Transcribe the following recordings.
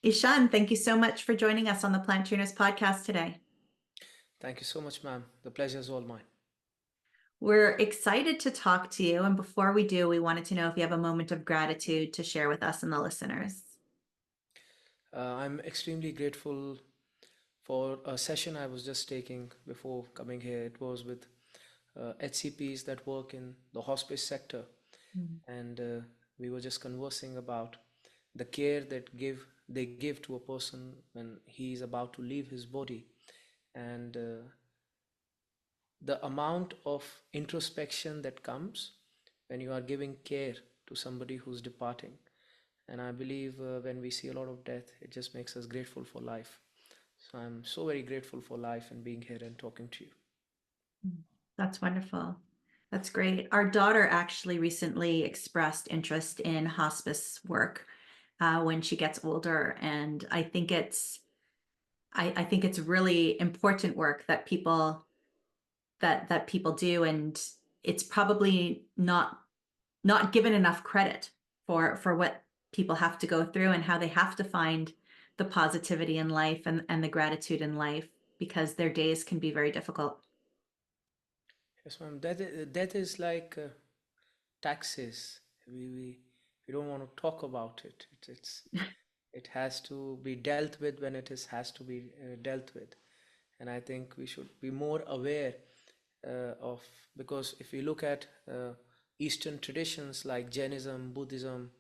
Ishan, thank you so much for joining us on the Plant Tuners podcast today. Thank you so much, ma'am. The pleasure is all mine. We're excited to talk to you. And before we do, we wanted to know if you have a moment of gratitude to share with us and the listeners. I'm extremely grateful for a session I was just taking before coming here. It was with HCPs that work in the hospice sector, Mm. and we were just conversing about the care that give they give to a person when he is about to leave his body, and the amount of introspection that comes when you are giving care to somebody who's departing. And I believe when we see a lot of death, it just makes us grateful for life. So I'm so very grateful for life and being here and talking to you. That's wonderful. That's great. Our daughter actually recently expressed interest in hospice work when she gets older, and I think it's really important work that people do, and it's probably not given enough credit for what people have to go through and how they have to find the positivity in life and the gratitude in life because their days can be very difficult. Yes, ma'am. That is like taxes. We don't want to talk about it. It has to be dealt with when has to be dealt with. And I think we should be more aware of, because if we look at Eastern traditions like Jainism, Buddhism,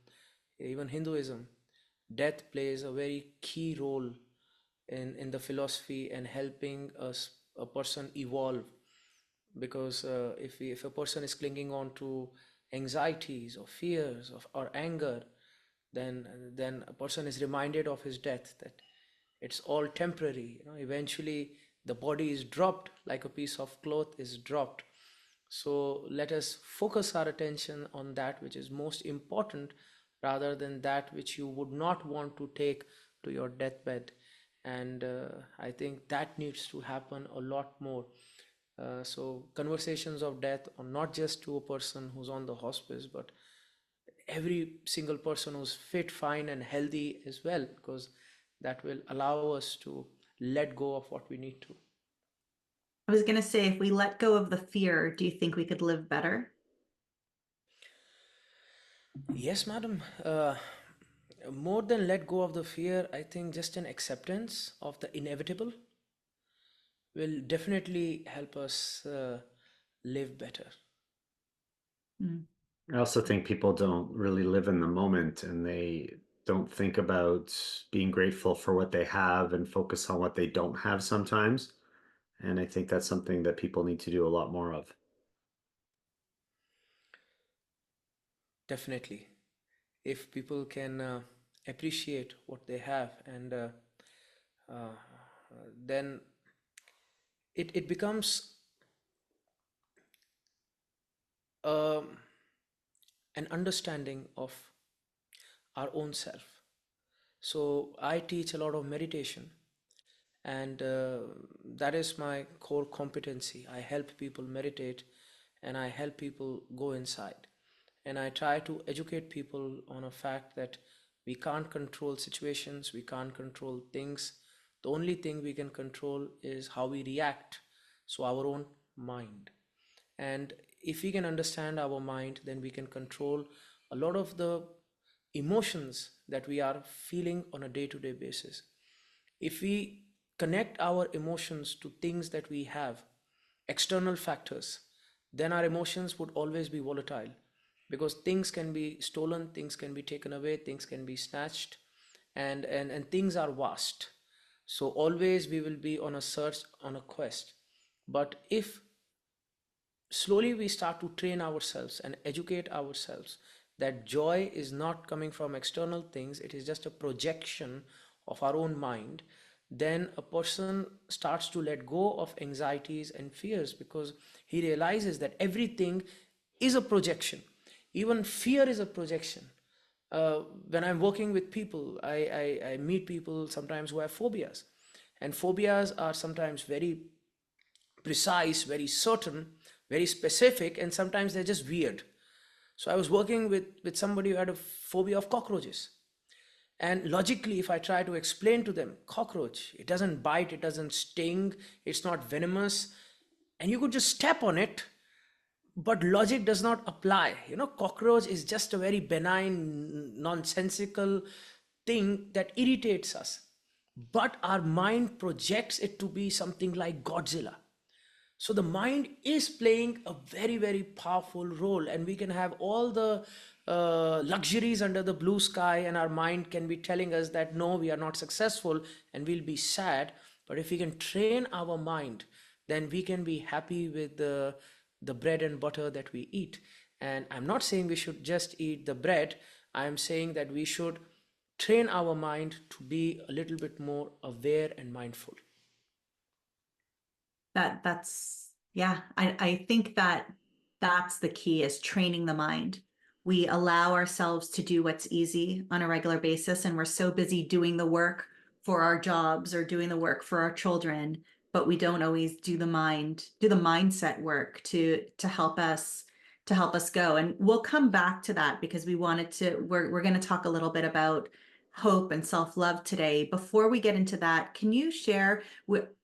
even Hinduism, death plays a very key role in the philosophy and helping us a person evolve. Because if a person is clinging on to anxieties or fears or anger, then a person is reminded of his death, that it's all temporary. Eventually the body is dropped like a piece of cloth is dropped. So let us focus our attention on that which is most important, rather than that which you would not want to take to your deathbed. And I think that needs to happen a lot more. So conversations of death are not just to a person who's on the hospice, but every single person who's fit, fine, and healthy as well, because that will allow us to let go of what we need to. I was going to say, if we let go of the fear, do you think we could live better? Yes, madam. More than let go of the fear, I think just an acceptance of the inevitable will definitely help us live better. Mm. I also think people don't really live in the moment and they don't think about being grateful for what they have and focus on what they don't have sometimes. And I think that's something that people need to do a lot more of. Definitely. If people can appreciate what they have, and uh, then it becomes um, an understanding of our own self. So I teach a lot of meditation, and that is my core competency. I help people meditate, and I help people go inside. And I try to educate people on a fact that we can't control situations, we can't control things. The only thing we can control is how we react, so our own mind. And if we can understand our mind, then we can control a lot of the emotions that we are feeling on a day-to-day basis. If we connect our emotions to things that we have, external factors, then our emotions would always be volatile, because things can be stolen, things can be taken away, things can be snatched, and things are vast. So always we will be on a search, on a quest. But if slowly we start to train ourselves and educate ourselves that joy is not coming from external things, it is just a projection of our own mind, then a person starts to let go of anxieties and fears, because he realizes that everything is a projection. Even fear is a projection. When I'm working with people, I meet people sometimes who have phobias, and phobias are sometimes very precise, very certain, very specific, and sometimes they're just weird. So I was working with somebody who had a phobia of cockroaches. And logically, if I try to explain to them, cockroach, it doesn't bite, it doesn't sting, it's not venomous, and you could just step on it, but logic does not apply. Cockroach is just a very benign, nonsensical thing that irritates us. But our mind projects it to be something like Godzilla. So the mind is playing a very, very powerful role, and we can have all the luxuries under the blue sky, and our mind can be telling us that no, we are not successful, and we'll be sad. But if we can train our mind, then we can be happy with the bread and butter that we eat. And I'm not saying we should just eat the bread, I'm saying that we should train our mind to be a little bit more aware and mindful. That's yeah, I think that's the key, is training the mind. We allow ourselves to do what's easy on a regular basis, and we're so busy doing the work for our jobs or doing the work for our children, but we don't always do the mindset work to help us go. And we'll come back to that, because we're going to talk a little bit about hope and self-love today. Before we get into that, can you share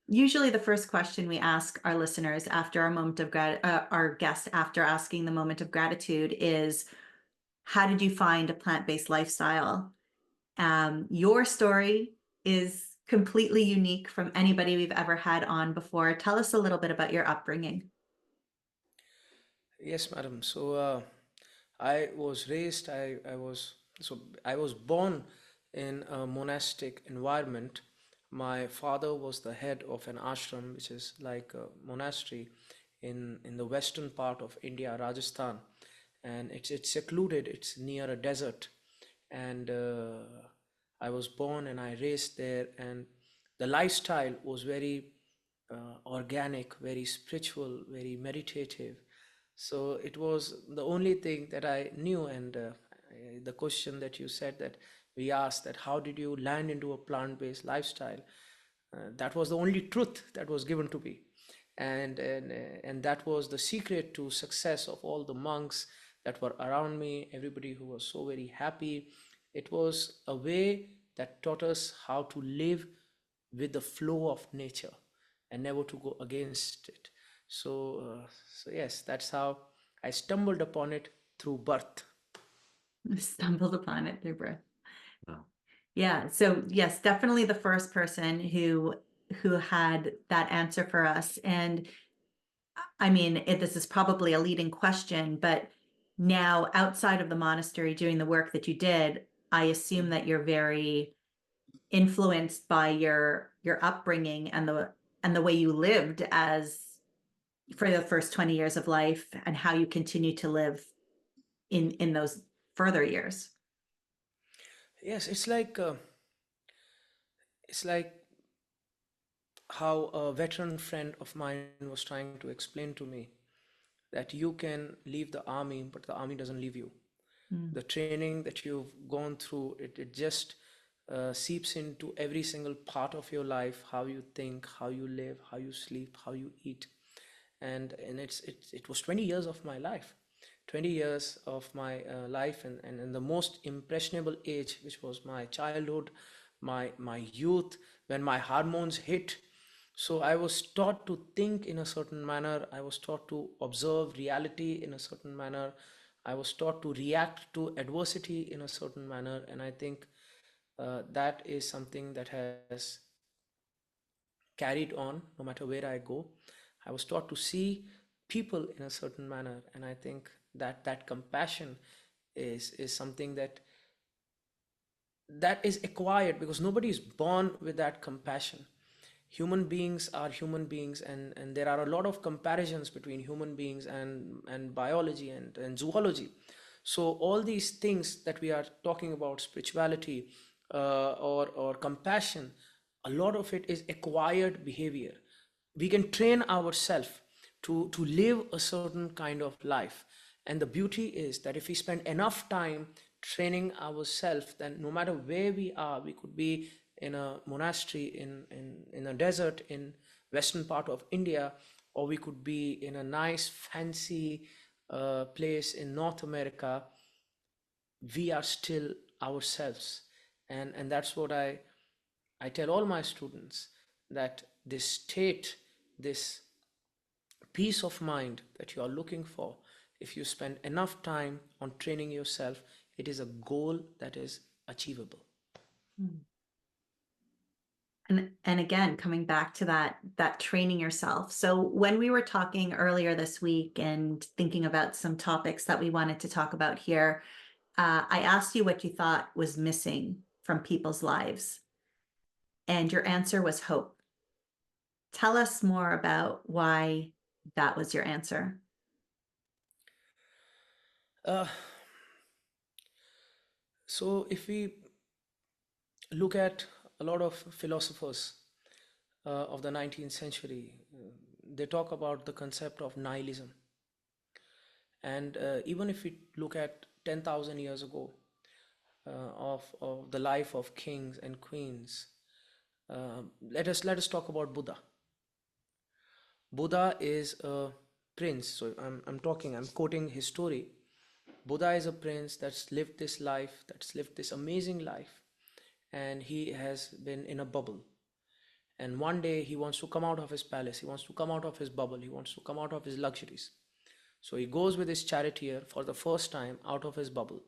usually the first question we ask our listeners after our moment of our guests after asking the moment of gratitude is, how did you find a plant-based lifestyle? Your story is completely unique from anybody we've ever had on before. Tell us a little bit about your upbringing. Yes, madam. So I was raised, I was born in a monastic environment. My father was the head of an ashram, which is like a monastery in the western part of India, Rajasthan, and it's secluded. It's near a desert, and I was born and I raised there, and the lifestyle was very organic, very spiritual, very meditative. So it was the only thing that I knew. And the question that you said, that we asked, that how did you land into a plant-based lifestyle, that was the only truth that was given to me. And that was the secret to success of all the monks that were around me, everybody who was so very happy. It was a way that taught us how to live with the flow of nature and never to go against it. So yes, that's how I stumbled upon it through birth. Stumbled upon it through birth. Wow. Yeah, so yes, definitely the first person who had that answer for us. And I mean, this is probably a leading question, but now outside of the monastery doing the work that you did, I assume that you're very influenced by your upbringing and the way you lived as for the first 20 years of life, and how you continue to live in those further years. Yes, it's like how a veteran friend of mine was trying to explain to me that you can leave the army, but the army doesn't leave you. Mm. The training that you've gone through, it just seeps into every single part of your life, how you think, how you live, how you sleep, how you eat. And it was 20 years of my life, 20 years of my life, and the most impressionable age, which was my childhood, my youth, when my hormones hit. So I was taught to think in a certain manner, I was taught to observe reality in a certain manner, I was taught to react to adversity in a certain manner. And I think that is something that has carried on no matter where I go. I was taught to see people in a certain manner, and I think that compassion is something that is acquired, because nobody is born with that compassion. Human beings are human beings, and there are a lot of comparisons between human beings and biology and zoology. So all these things that we are talking about, spirituality, or compassion, a lot of it is acquired behavior. We can train ourselves to live a certain kind of life. And the beauty is that if we spend enough time training ourselves, then no matter where we are, we could be in a monastery in a desert in western part of India, or we could be in a nice fancy place in North America, we are still ourselves. And that's what I tell all my students, that this state, this peace of mind that you are looking for, if you spend enough time on training yourself, it is a goal that is achievable. And again, coming back to that training yourself. So when we were talking earlier this week and thinking about some topics that we wanted to talk about here, I asked you what you thought was missing from people's lives, and your answer was hope. Tell us more about why that was your answer. Uh, so if we look at a lot of philosophers of the 19th century, they talk about the concept of nihilism. And even if we look at 10,000 years ago, of the life of kings and queens, let us talk about Buddha. Buddha is a prince. So I'm quoting his story. Buddha is a prince that's lived this life, that's lived this amazing life, and he has been in a bubble. And one day he wants to come out of his palace, he wants to come out of his bubble, he wants to come out of his luxuries. So he goes with his charioteer for the first time out of his bubble.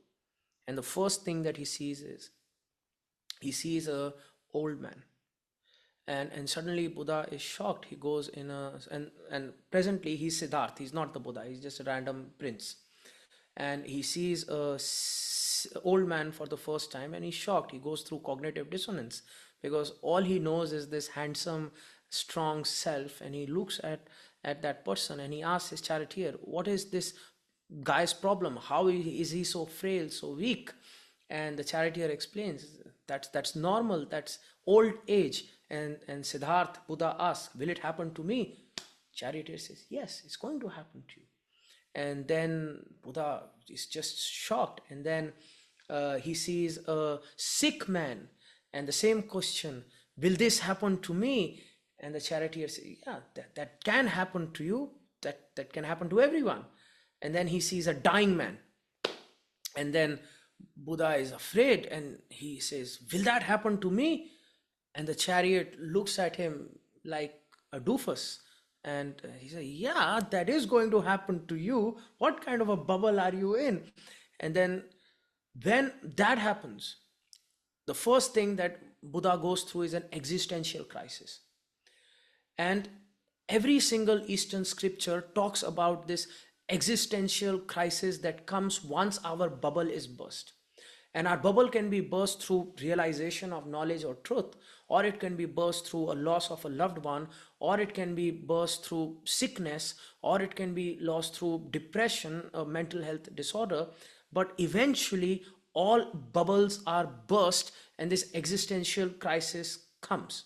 And the first thing that he sees is, he sees a old man. And suddenly Buddha is shocked. He goes in and presently he's Siddharth. He's not the Buddha. He's just a random prince. And he sees a old man for the first time, and he's shocked. He goes through cognitive dissonance, because all he knows is this handsome, strong self. And he looks at that person, and he asks his charioteer, what is this guy's problem? How is he so frail, so weak? And the charioteer explains, that's normal, that's old age. And Siddharth, Buddha asks, will it happen to me? Charioteer says, yes, it's going to happen to you. And then Buddha is just shocked. And then he sees a sick man, and the same question, will this happen to me? And the charioteer says, yeah, that can happen to you, that can happen to everyone. And then he sees a dying man, and then Buddha is afraid, and he says, will that happen to me? And the chariot looks at him like a doofus. And he says, yeah, that is going to happen to you. What kind of a bubble are you in? And then when that happens, the first thing that Buddha goes through is an existential crisis. And every single Eastern scripture talks about this existential crisis that comes once our bubble is burst. And our bubble can be burst through realization of knowledge or truth, or it can be burst through a loss of a loved one, or it can be burst through sickness, or it can be lost through depression, a mental health disorder. But eventually, all bubbles are burst, and this existential crisis comes,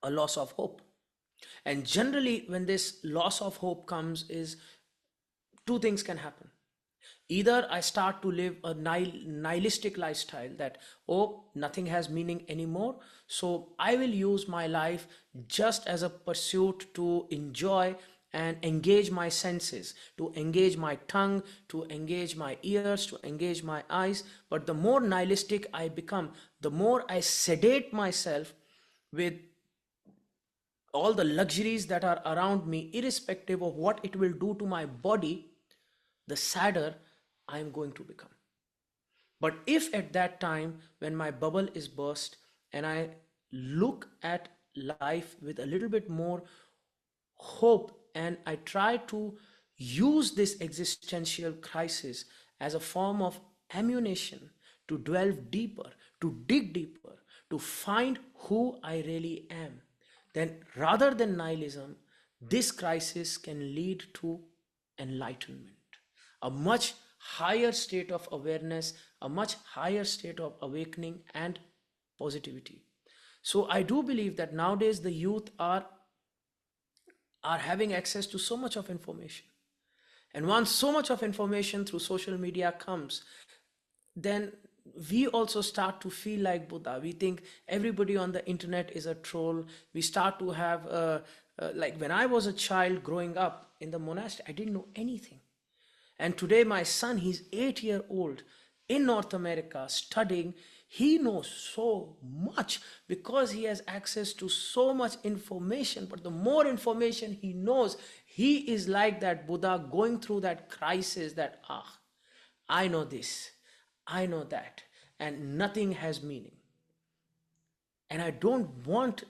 a loss of hope. And generally, when this loss of hope comes, is two things can happen. Either I start to live a nihilistic lifestyle, that, oh, nothing has meaning anymore, so I will use my life just as a pursuit to enjoy and engage my senses, to engage my tongue, to engage my ears, to engage my eyes. But the more nihilistic I become, the more I sedate myself with all the luxuries that are around me, irrespective of what it will do to my body, the sadder I am going to become. But if at that time, when my bubble is burst, and I look at life with a little bit more hope, and I try to use this existential crisis as a form of ammunition to delve deeper, to dig deeper, to find who I really am, then rather than nihilism, this crisis can lead to enlightenment, a much higher state of awareness, a much higher state of awakening and positivity. So I do believe that nowadays the youth are having access to so much of information. And once so much of information through social media comes, then we also start to feel like Buddha. We think everybody on the internet is a troll. We start to have, like when I was a child growing up in the monastery, I didn't know anything. And today my son, he's 8 years old. in North America studying. He knows so much because he has access to so much information. But the more information he knows, he is like that Buddha going through that crisis that, I know this, I know that, and nothing has meaning. And I don't want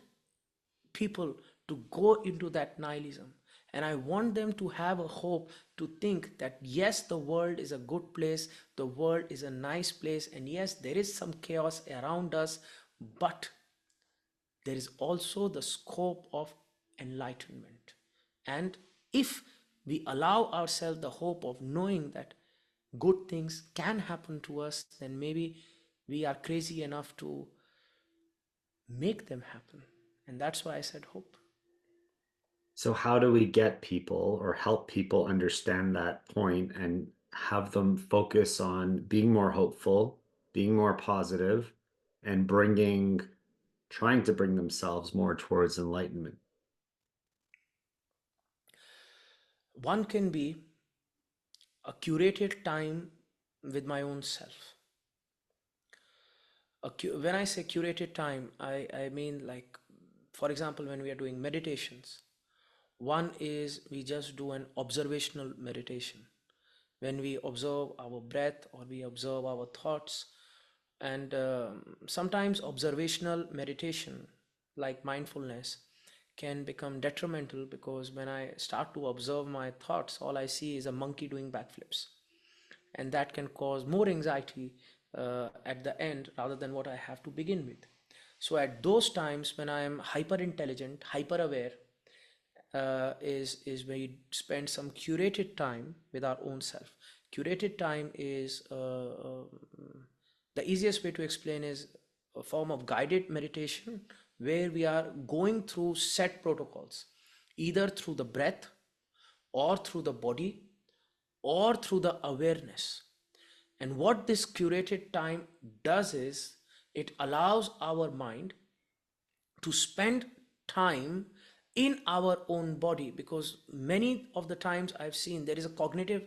people to go into that nihilism. And I want them to have a hope to think that yes, the world is a good place, the world is a nice place, and yes, there is some chaos around us, but there is also the scope of enlightenment. And if we allow ourselves the hope of knowing that good things can happen to us, then maybe we are crazy enough to make them happen. And that's why I said hope. So how do we get people or help people understand that point and have them focus on being more hopeful, being more positive, and trying to bring themselves more towards enlightenment? One can be a curated time with my own self. When I say curated time, I mean, like, for example, when we are doing meditations, one is we just do an observational meditation. When we observe our breath or we observe our thoughts, and sometimes observational meditation, like mindfulness, can become detrimental because when I start to observe my thoughts, all I see is a monkey doing backflips, and that can cause more anxiety at the end rather than what I have to begin with. So at those times when I am hyper intelligent, hyper aware, is where you spend some curated time with our own self. Curated time is the easiest way to explain is a form of guided meditation where we are going through set protocols, either through the breath or through the body or through the awareness. And what this curated time does is it allows our mind to spend time in our own body, because many of the times I've seen there is a cognitive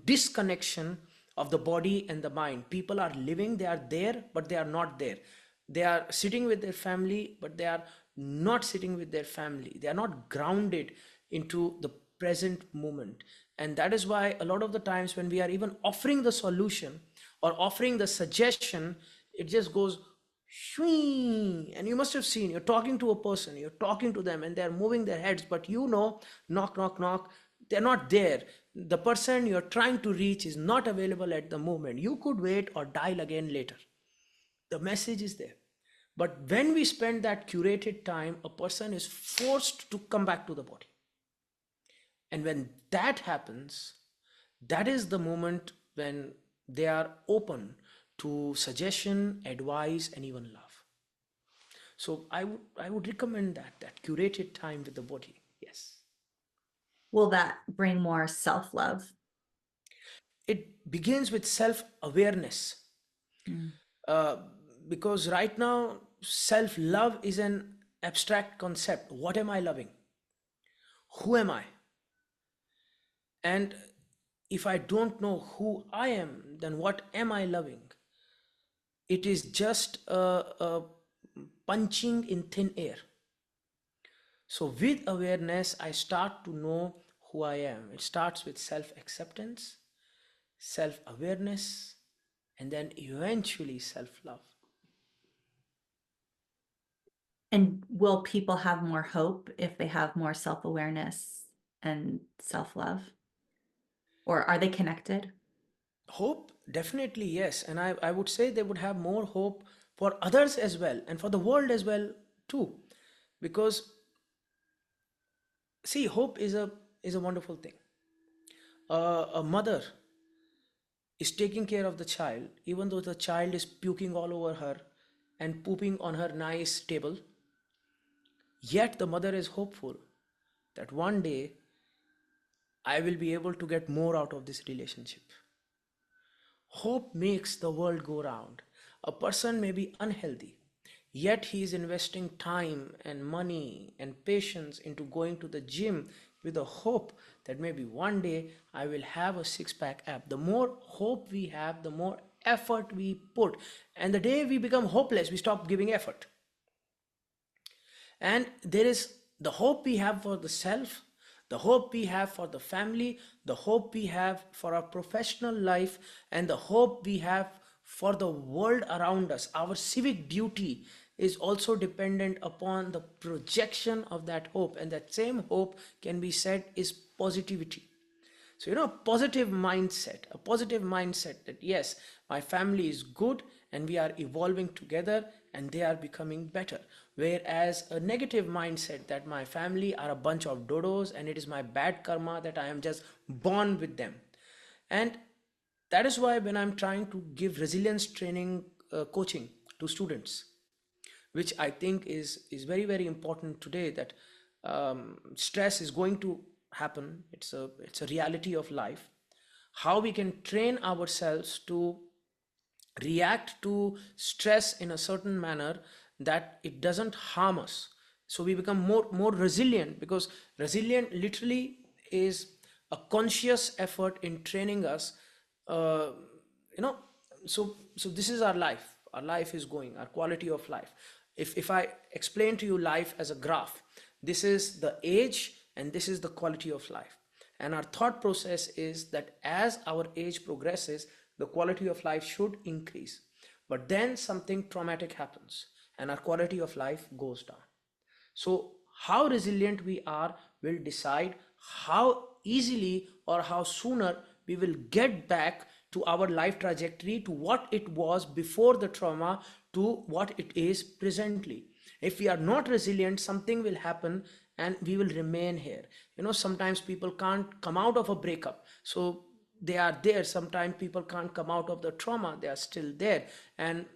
disconnection of the body and the mind. People are living, they are there, but they are not there. They are sitting with their family, but they are not sitting with their family. They are not grounded into the present moment. And that is why a lot of the times when we are even offering the solution or offering the suggestion, it just goes shwing. And you must have seen, you're talking to a person, you're talking to them, and they're moving their heads, but knock, knock, knock, they're not there. The person you're trying to reach is not available at the moment. You could wait or dial again later. The message is there. But when we spend that curated time, a person is forced to come back to the body. And when that happens, that is the moment when they are open to suggestion, advice, and even love. So I would recommend that curated time with the body. Yes. Will that bring more self-love? It begins with self-awareness. Mm. Uh, because right now, self-love is an abstract concept. What am I loving? Who am I? And if I don't know who I am, then what am I loving? It is just a punching in thin air. So with awareness, I start to know who I am. It starts with self-acceptance, self-awareness, and then eventually self-love. And will people have more hope if they have more self-awareness and self-love? Or are they connected? Hope, definitely yes. And I would say they would have more hope for others as well and for the world as well too. Because see, hope is a wonderful thing. A mother is taking care of the child, even though the child is puking all over her and pooping on her nice table, yet the mother is hopeful that one day I will be able to get more out of this relationship. Hope makes the world go round. A person may be unhealthy, yet he is investing time and money and patience into going to the gym. with the hope that maybe one day I will have a six-pack app. The more hope we have, the more effort we put. And the day we become hopeless, we stop giving effort. And there is the hope we have for the self, the hope we have for the family, the hope we have for our professional life, and the hope we have for the world around us. Our civic duty is also dependent upon the projection of that hope, and that same hope can be said is positivity. So, a positive mindset that yes, my family is good and we are evolving together and they are becoming better. Whereas a negative mindset that my family are a bunch of dodos and it is my bad karma that I am just born with them. And that is why when I'm trying to give resilience training coaching to students, which I think is very very important today, that stress is going to happen. It's a reality of life. How we can train ourselves to react to stress in a certain manner that it doesn't harm us, so we become more resilient, because resilient literally is a conscious effort in training us. uh, you know so this is our life is going, our quality of life. If I explain to you life as a graph, this is the age and this is the quality of life. And our thought process is that as our age progresses, the quality of life should increase. But then something traumatic happens and our quality of life goes down. So, how resilient we are will decide how easily or how sooner we will get back to our life trajectory, to what it was before the trauma, to what it is presently. If we are not resilient, something will happen and we will remain here. Sometimes people can't come out of a breakup. So, they are there. Sometimes people can't come out of the trauma, they are still there. And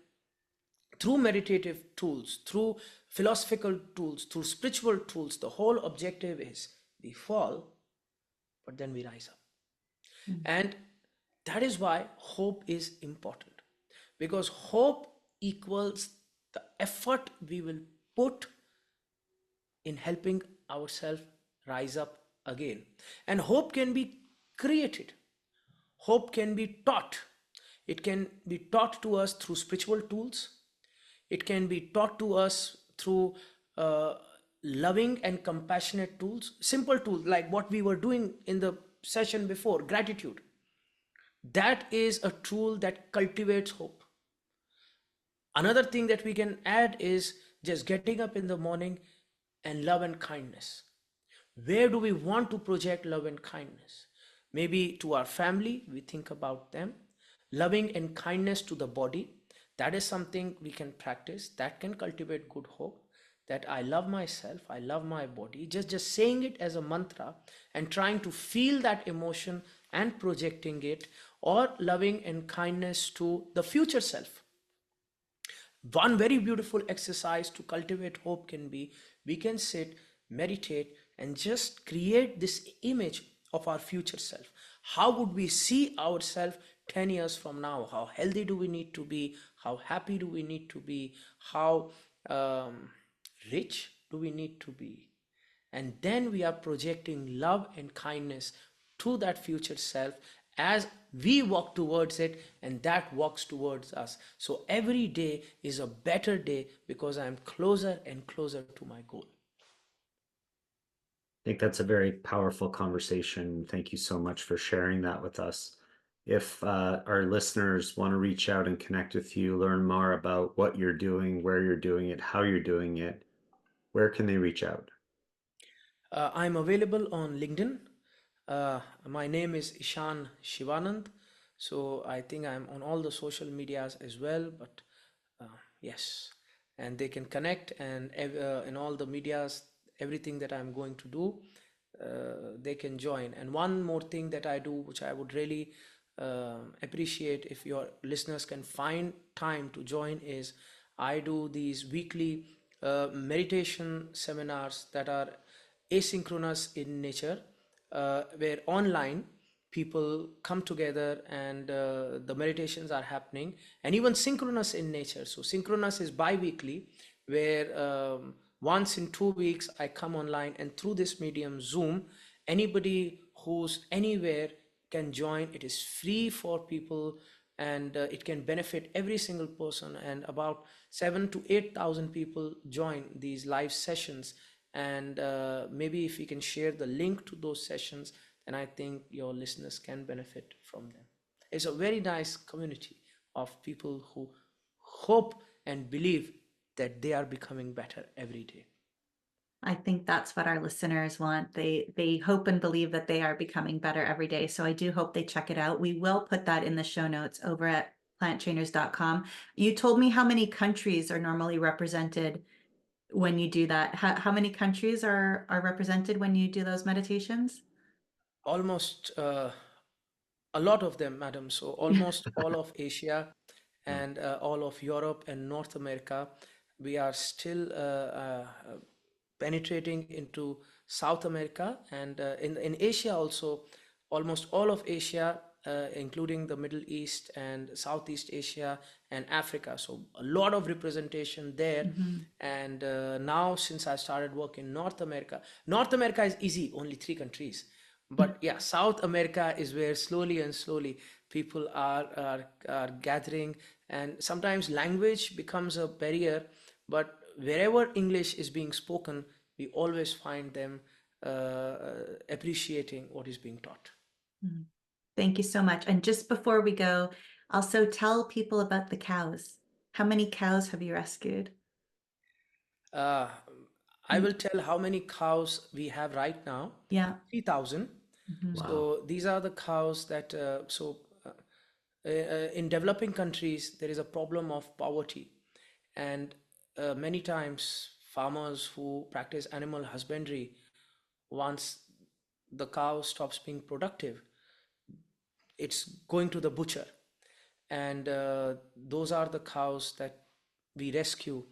through meditative tools, through philosophical tools, through spiritual tools, the whole objective is we fall, but then we rise up. Mm. And that is why hope is important, because hope equals the effort we will put in helping ourselves rise up again. And hope can be created, hope can be taught. It can be taught to us through spiritual tools. It can be taught to us through uh, loving and compassionate tools, simple tools like what we were doing in the session before, gratitude. That is a tool that cultivates hope. Another thing that we can add is just getting up in the morning and love and kindness. Where do we want to project love and kindness? Maybe to our family, we think about them. Loving and kindness to the body, that is something we can practice, that can cultivate good hope. That I love myself, I love my body. Just saying it as a mantra and trying to feel that emotion and projecting it, or loving and kindness to the future self. One very beautiful exercise to cultivate hope can be, we can sit, meditate, and just create this image of our future self. How would we see ourselves 10 years from now? How healthy do we need to be? How happy do we need to be? How rich do we need to be? And then we are projecting love and kindness to that future self as we walk towards it, and that walks towards us. So every day is a better day because I am closer and closer to my goal. I think that's a very powerful conversation. Thank you so much for sharing that with us. If our listeners want to reach out and connect with you, learn more about what you're doing, where you're doing it, how you're doing it, where can they reach out? I'm available on LinkedIn. My name is Ishan Shivanand. So I think I'm on all the social medias as well. But yes, and they can connect, and in all the medias, everything that I'm going to do, they can join. And one more thing that I do, which I would really appreciate if your listeners can find time to join, is I do these weekly meditation seminars that are asynchronous in nature, where online people come together and the meditations are happening, and even synchronous in nature. So synchronous is bi-weekly, where once in 2 weeks I come online, and through this medium Zoom, Anybody who's anywhere can join. It is free for people, and it can benefit every single person. And about 7 to 8 thousand people join these live sessions. And maybe if you can share the link to those sessions, then I think your listeners can benefit from them. It's a very nice community of people who hope and believe that they are becoming better every day. I think that's what our listeners want. They hope and believe that they are becoming better every day. So I do hope they check it out. We will put that in the show notes over at planttrainers.com. You told me how many countries are normally represented when you do that. How many countries are represented when you do those meditations? Almost a lot of them, madam. So almost all of Asia Wow. and all of Europe and North America. We are still penetrating into South America, and in Asia also. Almost all of Asia, including the Middle East and Southeast Asia and Africa. So a lot of representation there. Mhm. And now, since I started work in North America is easy, only 3 countries. But yeah, South America is where slowly and slowly people are gathering, and sometimes language becomes a barrier. But wherever English is being spoken, we always find them appreciating what is being taught. Mm. Thank you so much. And just before we go, also tell people about the cows. How many cows have you rescued? Uh, I Mm. will tell how many cows we have right now. Yeah. 3,000. Mhm. Wow. So these are the cows that, in developing countries, there is a problem of poverty. And many times, farmers who practice animal husbandry, once the cow stops being productive, it's going to the butcher. And those are the cows that we rescue.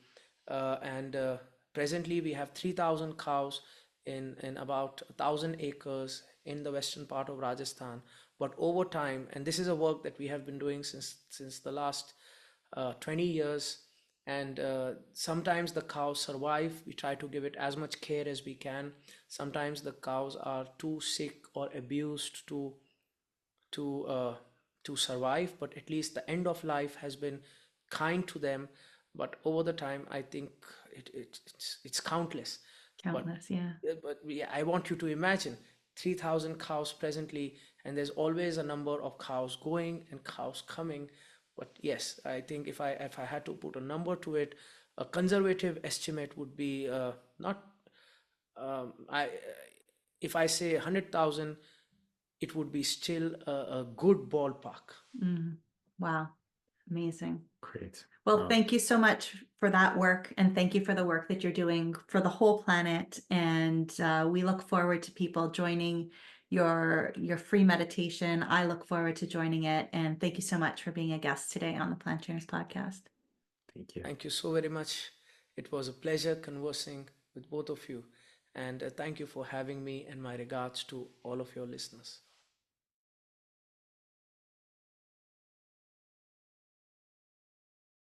And presently, we have 3,000 cows in about 1,000 acres in the western part of Rajasthan. But over time, and this is a work that we have been doing since the last 20 years. And sometimes the cows survive. We try to give it as much care as we can. Sometimes the cows are too sick or abused to uh, to survive, but at least the end of life has been kind to them. But over the time, I think it's countless. But Countless, yeah. yeah, I want you to imagine 3,000 cows presently, and there's always a number of cows going and cows coming. But yes, I think if I had to put a number to it, a conservative estimate would be not I if I say 100,000, it would be still a good ballpark. Mm. Wow. Amazing. Great. Well, Wow. thank you so much for that work, and thank you for the work that you're doing for the whole planet. And we look forward to people joining your free meditation. I look forward to joining it. And thank you so much for being a guest today on the Plant Tuners podcast. Thank you. Thank you so very much. It was a pleasure conversing with both of you. And thank you for having me, and my regards to all of your listeners.